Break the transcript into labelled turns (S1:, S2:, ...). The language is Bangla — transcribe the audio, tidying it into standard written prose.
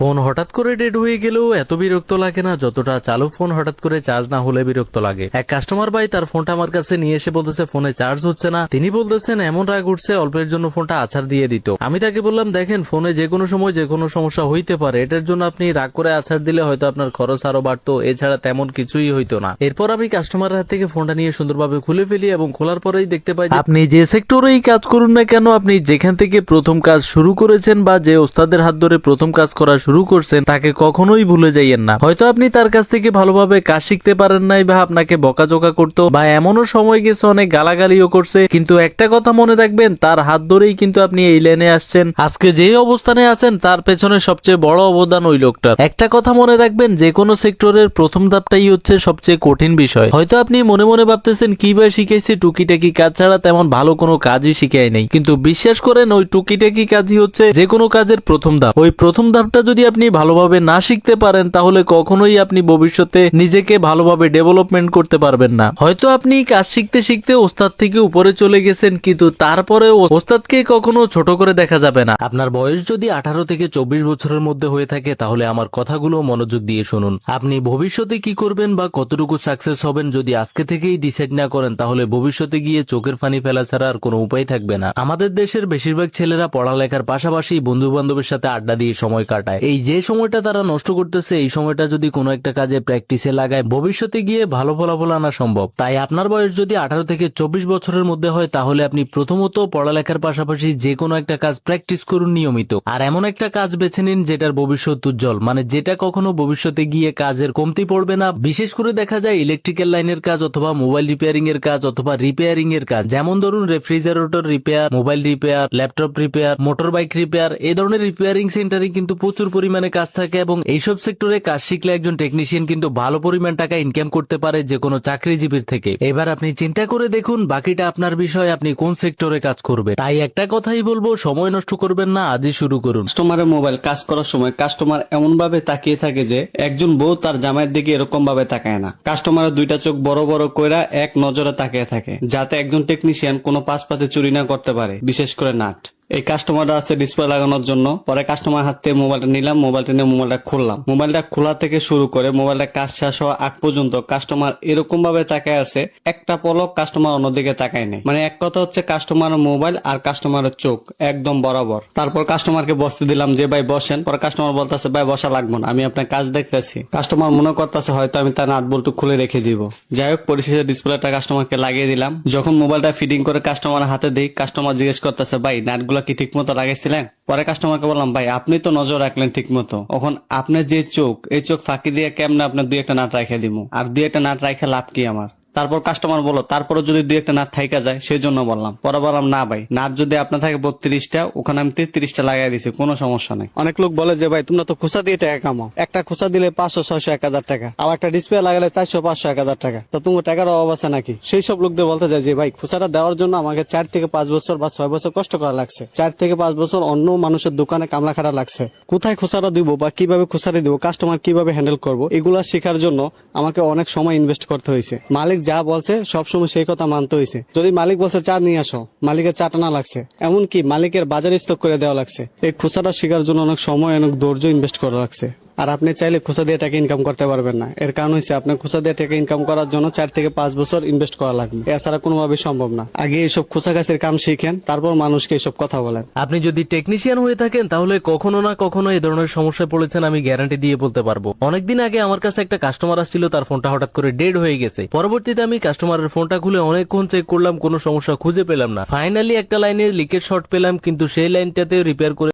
S1: ফোন হঠাৎ করে ডেড হয়ে গেলেও এত বিরক্ত লাগে না যতটা চালু ফোন হঠাৎ করে চার্জ না হলে বিরক্ত লাগে। এক কাস্টমার ভাই তার ফোনটা আমার কাছে নিয়ে এসে বলতেছে ফোনে চার্জ হচ্ছে না। তিনি বলতেছেন এমন রাগ উঠছে অল্পের জন্য ফোনটা আছাড় দিয়ে দিত। আমি তাকে বললাম দেখেন ফোনে যে কোনো সময় যে কোনো সমস্যা হইতে পারে, এটার জন্য আপনি রাগ করে আছাড় দিলে হয়তো আপনার খরচ আরো বাড়তো, এছাড়া তেমন কিছুই হইতো না। এরপর আমি কাস্টমারের হাত থেকে ফোনটা নিয়ে সুন্দরভাবে খুলে ফেলি এবং খোলার পরেই দেখতে পাই আপনি যে সেক্টরেই কাজ করুন না কেন, আপনি যেখান থেকে প্রথম কাজ শুরু করেছেন বা যে ওস্তাদের হাত ধরে প্রথম কাজ করা শুরু করছেন তাকে কখনোই ভুলে যাইয়েন না। হয়তো আপনি তার কাছ থেকে ভালোভাবে কাজ শিখতে পারেন নাই বা আপনাকে বকাঝকা করতো বা এমনও সময় গেছে অনেক গালাগালিও করছে, কিন্তু একটা কথা মনে রাখবেন তার হাত ধরেই কিন্তু আপনি এই লাইনে আসছেন। আজকে যে অবস্থানে আছেন তার পেছনে সবচেয়ে বড় অবদান ওই লোকটার। একটা কথা মনে রাখবেন, যে কোনো সেক্টরের প্রথম ধাপটাই হচ্ছে সবচেয়ে কঠিন বিষয়। হয়তো আপনি মনে মনে ভাবতেছেন কিভাবে শিখাইছে, টুকিটাকি কাজ ছাড়া তেমন ভালো কোনো কাজই শিখাই নাই, কিন্তু বিশ্বাস করেন ওই টুকিটাকি কাজই হচ্ছে যে কোনো কাজের প্রথম ধাপ। ওই প্রথম ধাপটা যদি আপনি ভালোভাবে না শিখতে পারেন তাহলে কখনোই আপনি ভবিষ্যতে নিজেকে ভালোভাবে ডেভেলপমেন্ট করতে পারবেন না। হয়তো আপনি কাজ শিখতে শিখতে ওস্তাদ থেকে উপরে চলে গেছেন, কিন্তু তারপরেও ওস্তাদকে কখনো ছোট করে দেখা যাবে না। আপনার বয়স যদি 18 থেকে 24 বছরের মধ্যে হয়ে থাকে তাহলে আমার কথাগুলো মনোযোগ দিয়ে শুনুন। আপনি ভবিষ্যতে কি করবেন বা কতটুকু সাকসেস হবেন যদি আজকে থেকেই ডিসাইড না করেন তাহলে ভবিষ্যতে গিয়ে চোখের পানি ফেলা ছাড়া আর কোনো উপায় থাকবে না। আমাদের দেশের বেশিরভাগ ছেলেরা পড়ালেখার পাশাপাশি বন্ধু বান্ধবের সাথে আড্ডা দিয়ে সময় কাটায়। এই যে সময়টা তারা নষ্ট করতেছে, এই সময়টা যদি কোনো একটা কাজে প্র্যাকটিসে লাগায় ভবিষ্যতে গিয়ে ভালো ফলাফল আনা সম্ভব। তাই আপনার বয়স যদি 18 থেকে 24 বছরের মধ্যে হয় তাহলে আপনি প্রথমত পড়ালেখার পাশাপাশি যে কোনো একটা কাজ প্র্যাকটিস করুন নিয়মিত। আর এমন একটা কাজ বেছে নিন যেটার ভবিষ্যৎ উজ্জ্বল, মানে যেটা কখনো ভবিষ্যতে গিয়ে কাজের কমতি পড়বে না। বিশেষ করে দেখা যায় ইলেকট্রিক্যাল লাইনের কাজ অথবা মোবাইল রিপেয়ারিং এর কাজ অথবা রিপেয়ারিং এর কাজ, যেমন ধরুন refrigerator repair, mobile repair, laptop repair, motor bike repair. এই ধরনের রিপেয়ারিং সেন্টারে কিন্তু প্রচুর পরিমাণে কাজ থাকে এবং এইসব সেক্টরে কাজ শিখলে একজন টেকনিশিয়ান কিন্তু ভালো পরিমাণ টাকা ইনকাম করতে পারে যে কোনো চাকরিজীবীর থেকে। এবার আপনি চিন্তা করে দেখুন বাকিটা আপনার বিষয়, আপনি কোন সেক্টরে কাজ করবে। তাই একটা কথাই বলবো, সময় নষ্ট করবেন না, আজই শুরু করুন।
S2: কাস্টমারের মোবাইল কাজ করার সময় কাস্টমার এমন ভাবে তাকিয়ে থাকে যে একজন বউ তার জামাইয়ের দিকে এরকম ভাবে তাকায় না। কাস্টমারের দুইটা চোখ বড় বড় কইরা এক নজরে তাকিয়ে থাকে যাতে একজন টেকনিশিয়ান কোনো পাশপাতে চুরি না করতে পারে, বিশেষ করে নাট। এই কাস্টমারটা আছে ডিসপ্লে লাগানোর জন্য। পরে কাস্টমার হাত থেকে মোবাইলটা নিলাম, মোবাইলটা নিয়ে মোবাইলটা খুললাম। মোবাইলটা খোলা থেকে শুরু করে মোবাইলটা কাজ শেষ হওয়া আগ পর্যন্ত কাস্টমার এরকম ভাবে তাকায় আছে, একটা পলক কাস্টমার অন্যদিকে তাকায় নেই। মানে এক কথা হচ্ছে কাস্টমারের মোবাইল আর কাস্টমারের চোখ একদম বরাবর। তারপর কাস্টমারকে বসতে দিলাম যে ভাই বসেন। পরে কাস্টমার বলতেছে ভাই বসা লাগবে না, আমি আপনার কাজ দেখতেছি। কাস্টমার মনে করতেছে হয়তো আমি তার নাট বল্টু খুলে রেখে দিব। যাই হোক পরিশেষে ডিসপ্লেটা কাস্টমারকে লাগিয়ে দিলাম। যখন মোবাইলটা ফিটিং করে কাস্টমার হাতে দিই, কাস্টমার জিজ্ঞেস করতেছে ভাই নাটগুলো কি ঠিক মতো লাগাইছিলেন? পরে কাস্টমারকে বললাম ভাই আপনি তো নজর রাখলেন ঠিক মতো, এখন আপনার যে চোখ, এই চোখ ফাঁকি দিয়ে কেমনে আপনার দুই একটা নাট রাখে দিব, আর দুই একটা নাট রাখে লাভ কি আমার? তারপর কাস্টমার বলো তারপরে যদি দুই একটা নাট থাইকা যায় সেই জন্য বললাম। পরে বললাম না ভাই নাট যদি আপনার থাকে 32টা, ওখানে আমি 33টা লাগাই দিছি, কোনো সমস্যা নাই। অনেক লোক বলে যে ভাই তোমরা তো খুচা দিয়ে টাকা কামাও, একটা খুচা দিলে 500 600 1000 টাকা, আবার একটা ডিসপ্লে লাগালে 400 500 1000 টাকা, তো তোমার টাকার অভাব আছে নাকি? সেই সব লোকদের বলতে যায় যে ভাই খুচাটা দেওয়ার জন্য আমাকে 4 থেকে 5 বছর বা 6 বছর কষ্ট করা লাগছে, 4 থেকে 5 বছর অন্য মানুষের দোকানে কামলা খাটা লাগছে। কোথায় খুচাটা দিব বা কিভাবে খুচাটা দিব, কাস্টমার কিভাবে হ্যান্ডেল করব, এগুলা শেখার জন্য আমাকে অনেক সময় ইনভেস্ট করতে হয়েছে। মালিক যা বলছে সবসময় সেই কথা মানতে হয়েছে। যদি মালিক বলছে চা নিয়ে আসো, মালিকের চা টানা লাগছে, এমনকি মালিকের বাজার স্টক করে দেওয়া লাগছে। এই খুচাটা শেখার জন্য অনেক সময় অনেক ধৈর্য ইনভেস্ট করা লাগছে। আর আপনি চাইলে খুচা দিয়ে টাকা ইনকাম করতে পারবেন না। এর কারণ হচ্ছে আপনার খুচা দিয়ে টাকা ইনকাম করার জন্য 4 থেকে 5 বছর ইনভেস্ট করা লাগবে, এছাড়া কোনোভাবে সম্ভব না। আগে এইসব খুচা গাছের কাম শিখেন, তারপর মানুষকে এইসব কথা বলেন।
S1: আপনি যদি টেকনিশিয়ান হয়ে থাকেন তাহলে কখনো না কখনো এই ধরনের সমস্যায় পড়েছেন, আমি গ্যারান্টি দিয়ে বলতে পারবো। অনেকদিন আগে আমার কাছে একটা কাস্টমার আসছিল, তার ফোনটা হঠাৎ করে ডেড হয়ে গেছে। পরবর্তীতে আমি কাস্টমারের ফোনটা খুলে অনেকক্ষণ চেক করলাম, কোনো সমস্যা খুঁজে পেলাম না। ফাইনালি একটা লাইনে লিকেজ শর্ট পেলাম, কিন্তু সেই লাইনটাতে রিপেয়ার করে